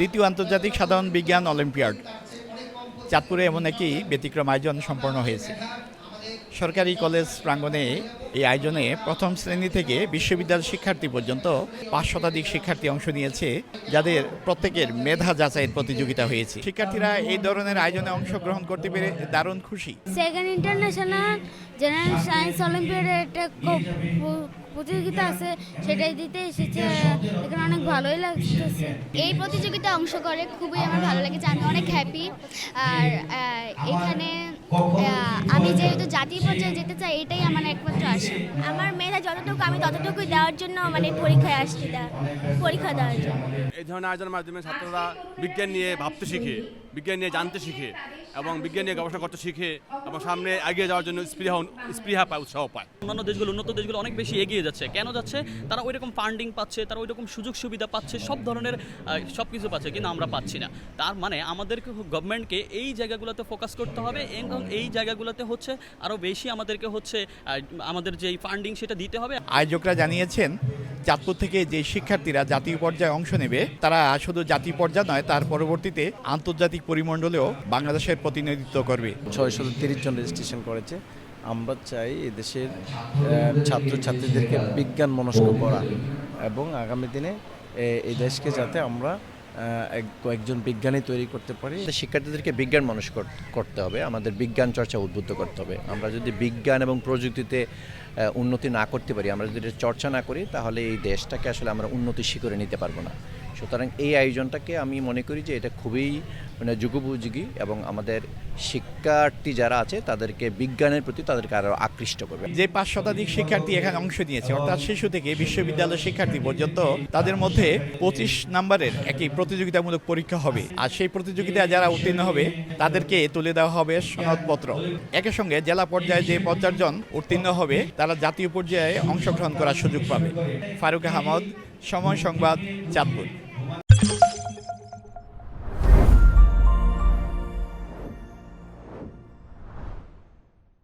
দ্বিতীয় আন্তর্জাতিক সাধারণ বিজ্ঞান অলিম্পিয়াড চাঁদপুরে এমন একটি ব্যতিক্রম আয়োজন সম্পন্ন হয়েছে। সরকারি কলেজ প্রাঙ্গণে এই আয়োজনে প্রথম শ্রেণী থেকে বিশ্ববিদ্যালয় শিক্ষার্থী পর্যন্ত 5 শতাধিক শিক্ষার্থী অংশ নিয়েছে, যাদের প্রত্যেকের মেধা যাচাইয়ের প্রতিযোগিতা হয়েছে। শিক্ষার্থীরা এই ধরনের আয়োজনে অংশগ্রহণ করতে পেরে দারুণ খুশি। সেকেন্ড ইন্টারন্যাশনাল জেনারেল সায়েন্স অলিম্পিয়াডের একটা প্রতিযোগিতা আছে, সেটাই দিতে এসেছে। এখানে অনেক ভালোই লাগতেছে। এই প্রতিযোগিতায় অংশ করে খুবই আমার ভালো লেগেছে, আমি অনেক হ্যাপি। আর এখানে আমি যেহেতু জাতীয় পর্যায়ে যেতে চাই, এটাই আমার একমাত্র আশা। আমার মেয়েরা যতটুকু আমি ততটুকুই দেওয়ার জন্য পরীক্ষায় আসছি, পরীক্ষা দেওয়ার জন্য। এই ধরনের আয়োজনের মাধ্যমে ছাত্ররা বিজ্ঞান নিয়ে ভাবতে শিখে, বিজ্ঞান নিয়ে জানতে শিখে এবং বিজ্ঞান নিয়ে গবেষণা করতে শিখে এবং সামনে এগিয়ে যাওয়ার জন্য স্পৃহা পায়, উৎসাহ পায়। অন্যান্য দেশগুলো, উন্নত দেশগুলো অনেক বেশি এগিয়ে যাচ্ছে। কেন যাচ্ছে? তারা ওই রকম ফান্ডিং পাচ্ছে, তারা ওই রকম সুযোগ সুবিধা পাচ্ছে, সব ধরনের সব কিছু পাচ্ছে, কিন্তু আমরা পাচ্ছি না। তার মানে আমাদেরকে গভর্নমেন্টকে এই জায়গাগুলোতে ফোকাস করতে হবে এবং এই জায়গাগুলোতে হচ্ছে আরও বেশি আমাদেরকে হচ্ছে আমাদের যে ফান্ডিং সেটা দিতে হবে। আয়োজকরা জানিয়েছেন, চাঁদপুর থেকে যে শিক্ষার্থীরা জাতীয় পর্যায়ে অংশ নেবে, তারা শুধু জাতীয় পর্যায়ে নয়, তার পরবর্তীতে আন্তর্জাতিক পরিমণ্ডলেও বাংলাদেশের প্রতিনিধিত্ব করবে। 630 জন রেজিস্ট্রেশন করেছে। আমরা চাই এদেশের ছাত্রছাত্রীদেরকে বিজ্ঞান মনস্ক করা এবং আগামী দিনে এই দেশকে যাতে আমরা কয়েকজন বিজ্ঞানী তৈরি করতে পারি। শিক্ষার্থীদেরকে বিজ্ঞান মনস্ক করতে হবে, আমাদের বিজ্ঞান চর্চা উদ্বুদ্ধ করতে হবে। আমরা যদি বিজ্ঞান এবং প্রযুক্তিতে উন্নতি না করতে পারি, আমরা যদি এটা চর্চা না করি, তাহলে এই দেশটাকে আসলে আমরা উন্নতির শিখরে নিতে পারবো না। সুতরাং এই আয়োজনটাকে আমি মনে করি যে এটা খুবই যুগোপযোগী এবং আমাদের শিক্ষার্থী যারা আছে তাদেরকে বিজ্ঞানের প্রতি তাদেরকে আরও আকৃষ্ট করবে। যে 5 শতাধিক শিক্ষার্থী এখানে অংশ নিয়েছে, অর্থাৎ শিশু থেকে বিশ্ববিদ্যালয় শিক্ষার্থী পর্যন্ত, তাদের মধ্যে 25 নম্বরের একটি প্রতিযোগিতামূলক পরীক্ষা হবে। আর সেই প্রতিযোগিতায় যারা উত্তীর্ণ হবে তাদেরকে তুলে দেওয়া হবে সনদপত্র। একই সঙ্গে জেলা পর্যায়ে যে 50 জন উত্তীর্ণ হবে, তারা জাতীয় পর্যায়ে অংশগ্রহণ করার সুযোগ পাবে। ফারুক আহমদ, সময় সংবাদ, চাঁদপুর।